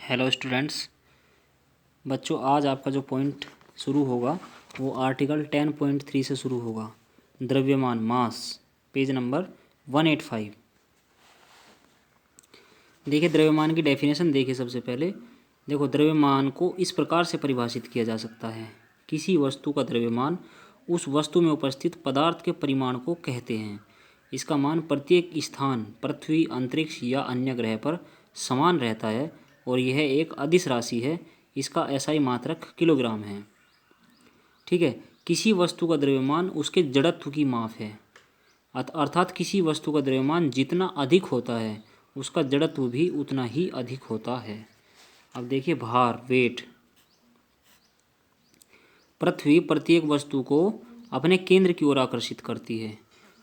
Hello students. बच्चों, आज आपका जो पॉइंट शुरू होगा वो आर्टिकल 10.3 से शुरू होगा। द्रव्यमान, मास, पेज नंबर 185। देखिए, द्रव्यमान की डेफिनेशन देखिए। सबसे पहले देखो, द्रव्यमान को इस प्रकार से परिभाषित किया जा सकता है। किसी वस्तु का द्रव्यमान उस वस्तु में उपस्थित पदार्थ के परिमाण को कहते हैं। इसका मान प्रत्येक स्थान, पृथ्वी, अंतरिक्ष या अन्य ग्रह पर समान रहता है और यह एक अदिश राशि है। इसका एसआई मात्रक किलोग्राम है। ठीक है। किसी वस्तु का द्रव्यमान उसके जड़त्व की माप है। अर्थात किसी वस्तु का द्रव्यमान जितना अधिक होता है उसका जड़त्व भी उतना ही अधिक होता है। अब देखिए, भार, वेट। पृथ्वी प्रत्येक वस्तु को अपने केंद्र की ओर आकर्षित करती है।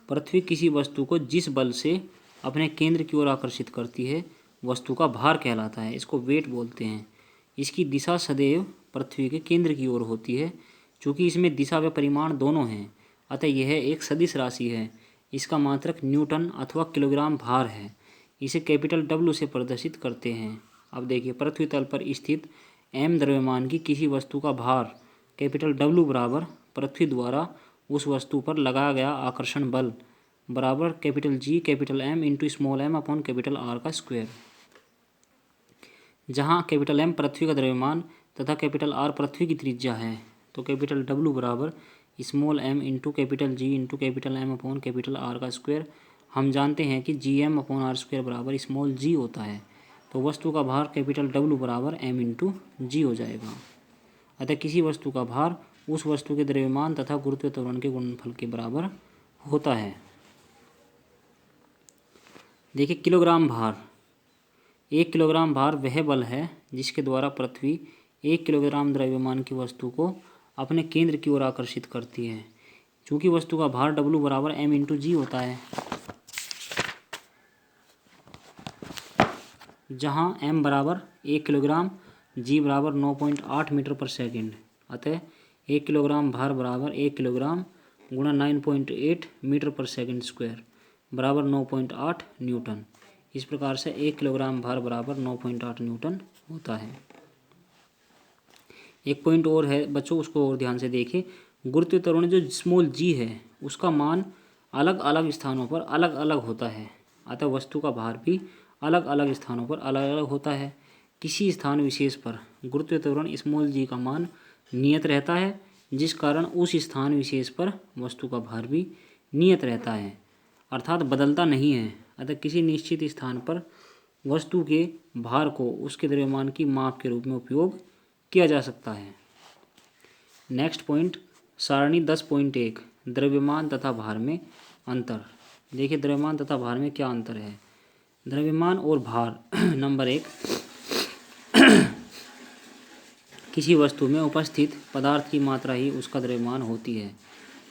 पृथ्वी किसी वस्तु को जिस बल से अपने केंद्र की ओर आकर्षित करती है वस्तु का भार कहलाता है। इसको वेट बोलते हैं। इसकी दिशा सदैव पृथ्वी के केंद्र की ओर होती है। चूँकि इसमें दिशा व परिमाण दोनों हैं, अतः यह एक सदिश राशि है। इसका मात्रक न्यूटन अथवा किलोग्राम भार है। इसे कैपिटल डब्ल्यू से प्रदर्शित करते हैं। अब देखिए, पृथ्वी तल पर स्थित एम द्रव्यमान की किसी वस्तु का भार कैपिटल डब्ल्यू बराबर पृथ्वी द्वारा उस वस्तु पर लगाया गया आकर्षण बल बराबर capital G capital M into small M upon capital R का स्क्वायर। जहाँ कैपिटल एम पृथ्वी का द्रव्यमान तथा कैपिटल आर पृथ्वी की त्रिज्या है, तो कैपिटल डब्ल्यू बराबर small M into capital G into capital M upon capital R का स्क्वायर। हम जानते हैं कि G M upon R square बराबर स्मॉल जी होता है, तो वस्तु का भार कैपिटल डब्ल्यू बराबर एम इंटू जी हो जाएगा। अतः किसी वस्तु का भार उस वस्तु के द्रव्यमान तथा गुरुत्व त्वरण के गुणनफल के बराबर होता है। देखिए, किलोग्राम भार। 1 किलोग्राम भार वह बल है जिसके द्वारा पृथ्वी 1 किलोग्राम द्रव्यमान की वस्तु को अपने केंद्र की ओर आकर्षित करती है। चूँकि वस्तु का भार डब्ल्यू बराबर एम इंटू जी होता है, जहाँ एम बराबर 1 किलोग्राम, जी बराबर 9.8 मीटर पर सेकेंड। अतः 1 किलोग्राम भार बराबर 1 किलोग्राम गुणा 9.8 मीटर पर सेकेंड स्क्वायर बराबर 9.8 न्यूटन। इस प्रकार से 1 किलोग्राम भार बराबर 9.8 न्यूटन होता है। एक पॉइंट और है बच्चों, उसको और ध्यान से देखिए। गुरुत्व त्वरण जो स्मॉल जी है उसका मान अलग अलग स्थानों पर अलग अलग होता है। अतः वस्तु का भार भी अलग अलग स्थानों पर अलग अलग होता है। किसी स्थान विशेष पर गुरुत्व त्वरण स्मॉल जी का मान नियत रहता है, जिस कारण उस स्थान विशेष पर वस्तु का भार भी नियत रहता है, अर्थात बदलता नहीं है। अतः किसी निश्चित स्थान पर वस्तु के भार को उसके द्रव्यमान की माप के रूप में उपयोग किया जा सकता है। नेक्स्ट पॉइंट, सारणी 10.1 द्रव्यमान तथा भार में अंतर। देखिए, द्रव्यमान तथा भार में क्या अंतर है। द्रव्यमान और भार नंबर 1, किसी वस्तु में उपस्थित पदार्थ की मात्रा ही उसका द्रव्यमान होती है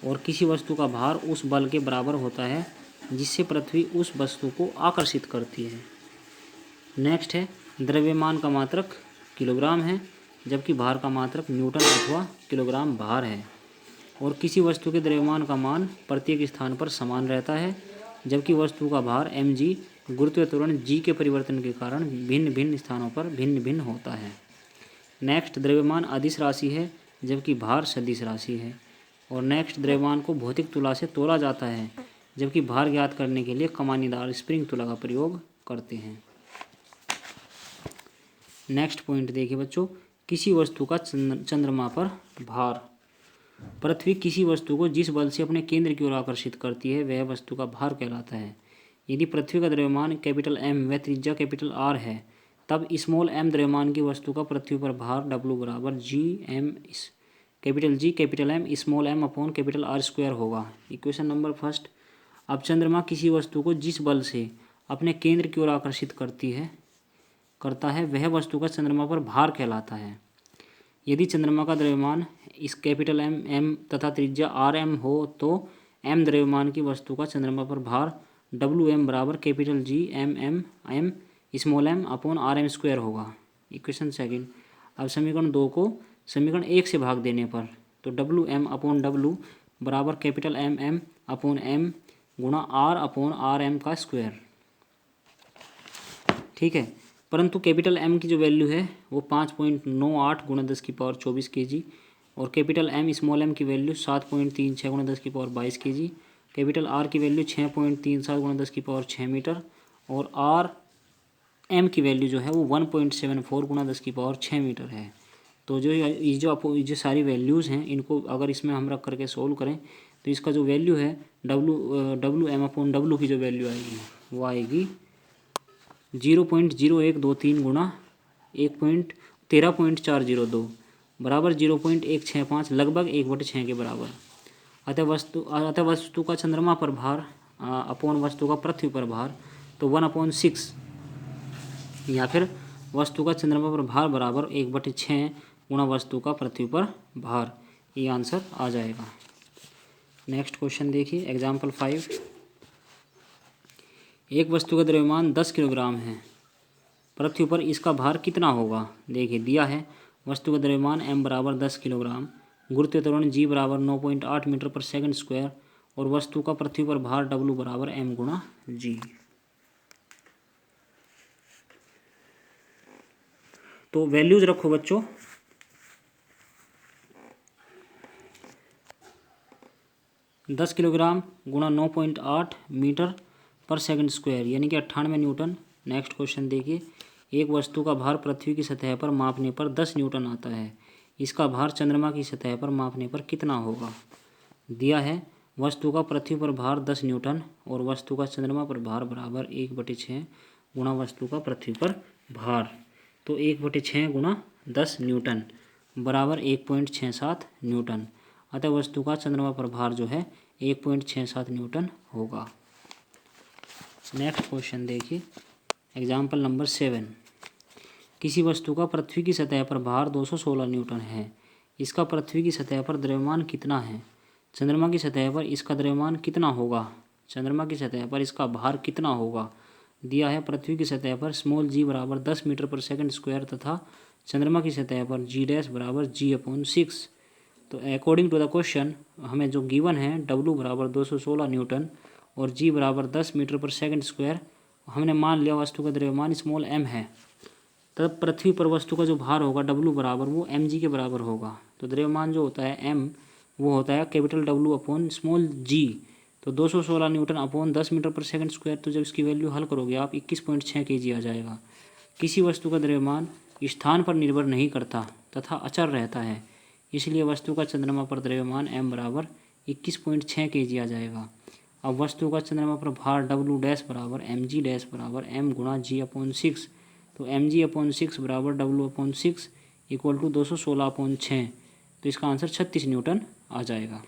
और किसी वस्तु का भार उस बल के बराबर होता है जिससे पृथ्वी उस वस्तु को आकर्षित करती है। नेक्स्ट है, द्रव्यमान का मात्रक किलोग्राम है जबकि भार का मात्रक न्यूटन अथवा किलोग्राम भार है। और किसी वस्तु के द्रव्यमान का मान प्रत्येक स्थान पर समान रहता है जबकि वस्तु का भार mg गुरुत्व त्वरण g के परिवर्तन के कारण भिन्न भिन्न स्थानों पर भिन्न भिन्न होता है। नेक्स्ट, द्रव्यमान अदिश राशि है जबकि भार सदिश राशि है। और नेक्स्ट, द्रव्यमान को भौतिक तुला से तोला जाता है जबकि भार ज्ञात करने के लिए कमानीदार स्प्रिंग तुला का प्रयोग करते हैं। नेक्स्ट पॉइंट देखिए बच्चों, किसी वस्तु का चंद्रमा पर भार। पृथ्वी किसी वस्तु को जिस बल से अपने केंद्र की ओर आकर्षित करती है वह वस्तु का भार कहलाता है। यदि पृथ्वी का द्रव्यमान कैपिटल एम व त्रिज्या कैपिटल आर है, तब स्मॉल एम द्रव्यमान की वस्तु का पृथ्वी पर भार डब्ल्यू बराबर G M capital G capital M small M upon capital R square होगा। Equation number first. अब चंद्रमा किसी वस्तु को जिस बल से अपने केंद्र की ओर आकर्षित करता है वह वस्तु का चंद्रमा पर भार कहलाता है। यदि चंद्रमा का द्रव्यमान इस कैपिटल एम तथा त्रिज्या आर एम हो तो एम द्रव्यमान की वस्तु का चंद्रमा पर भार डब्ल्यू एम बराबर capital G M small M upon R M square होगा। Equation second. अब समीकरण 2 को समीकरण 1 से भाग देने पर तो डब्ल्यू एम अपॉन डब्ल्यू बराबर कैपिटल एम अपॉन एम गुणा आर अपॉन आर एम का स्क्वायर। ठीक है। परंतु कैपिटल एम की जो वैल्यू है वो 5.98 गुणा 10⁻24 kg और कैपिटल एम स्मॉल एम की वैल्यू 7.36 गुणा 10⁻22 kg, कैपिटल आर की वैल्यू 6.37 गुणा 10⁻6 मीटर और आर एम की वैल्यू जो है वो 1.74 गुणा 10⁻6 मीटर है। तो जो सारी वैल्यूज़ हैं इनको अगर इसमें हम रख करके सोल्व करें तो इसका जो वैल्यू है डब्लू एम अपॉन डब्लू की जो वैल्यू आएगी वो आएगी 0.0123 गुणा 13.402 बराबर 0.165 लगभग 1/6 के बराबर। अतः वस्तु का चंद्रमा पर भार अपॉन वस्तु का पृथ्वी पर भार तो 1/6 या फिर वस्तु का चंद्रमा पर भार बराबर 1/6 गुणा वस्तु का पृथ्वी पर भार, ये आंसर आ जाएगा। नेक्स्ट क्वेश्चन देखिए एग्जाम्पल 5। एक वस्तु का द्रव्यमान 10 किलोग्राम है, पृथ्वी पर इसका भार कितना होगा। देखिए दिया है वस्तु का द्रव्यमान m बराबर 10 किलोग्राम, गुरुत्वीय त्वरण g बराबर 9.8 मीटर पर सेकंड स्क्वायर और वस्तु का पृथ्वी पर भार w बराबर m गुणा g। तो वैल्यूज रखो बच्चों। दस किलोग्राम गुणा 9.8 मीटर पर सेकंड स्क्वायर यानी कि 98 न्यूटन। नेक्स्ट क्वेश्चन देखिए, एक वस्तु का भार पृथ्वी की सतह पर मापने पर 10 न्यूटन आता है, इसका भार चंद्रमा की सतह पर मापने पर कितना होगा। दिया है वस्तु का पृथ्वी पर भार 10 न्यूटन और वस्तु का चंद्रमा पर भार बराबर 1/6 गुणा वस्तु का पृथ्वी पर भार। तो 1/6 गुणा 10 न्यूटन बराबर 1.67 न्यूटन। अतः वस्तु का चंद्रमा पर भार जो है 1.67 न्यूटन होगा। नेक्स्ट क्वेश्चन देखिए एग्जाम्पल नंबर 7। किसी वस्तु का पृथ्वी की सतह पर भार 216 न्यूटन है, इसका पृथ्वी की सतह पर द्रव्यमान कितना है। चंद्रमा की सतह पर इसका द्रव्यमान कितना होगा, चंद्रमा की सतह पर इसका भार कितना होगा। दिया है पृथ्वी की सतह पर स्मॉल g बराबर 10 मीटर पर सेकंड स्क्वायर तथा चंद्रमा की सतह पर g डैश बराबर g/6। तो अकॉर्डिंग टू द क्वेश्चन हमें जो गिवन है w बराबर 216 न्यूटन और g बराबर 10 मीटर पर सेकंड स्क्वायर, हमने मान लिया वस्तु का द्रव्यमान स्मॉल m है, तब पृथ्वी पर वस्तु का जो भार होगा w बराबर वो mg के बराबर होगा। तो द्रव्यमान जो होता है m वो होता है capital W upon small g। तो 216 न्यूटन अपॉन 10 मीटर पर सेकंड स्क्वायर, तो जब इसकी वैल्यू हल करोगे आप 21.6 kg आ जाएगा। किसी वस्तु का द्रव्यमान स्थान पर निर्भर नहीं करता तथा अचर रहता है, इसलिए वस्तु का चंद्रमा पर द्रव्यमान m बराबर 21.6 kg आ जाएगा। अब वस्तु का चंद्रमा पर भार W डैश बराबर mg डैश बराबर m गुणा g/6। तो mg/6 बराबर W/6 इक्वल टू 216/6। तो इसका आंसर 36 न्यूटन आ जाएगा।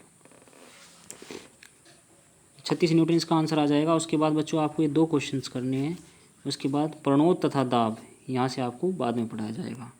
36 न्यूटन इसका आंसर आ जाएगा। उसके बाद बच्चों आपको ये 2 क्वेश्चंस करने हैं, उसके बाद प्रणोद तथा दाब यहाँ से आपको बाद में पढ़ाया जाएगा।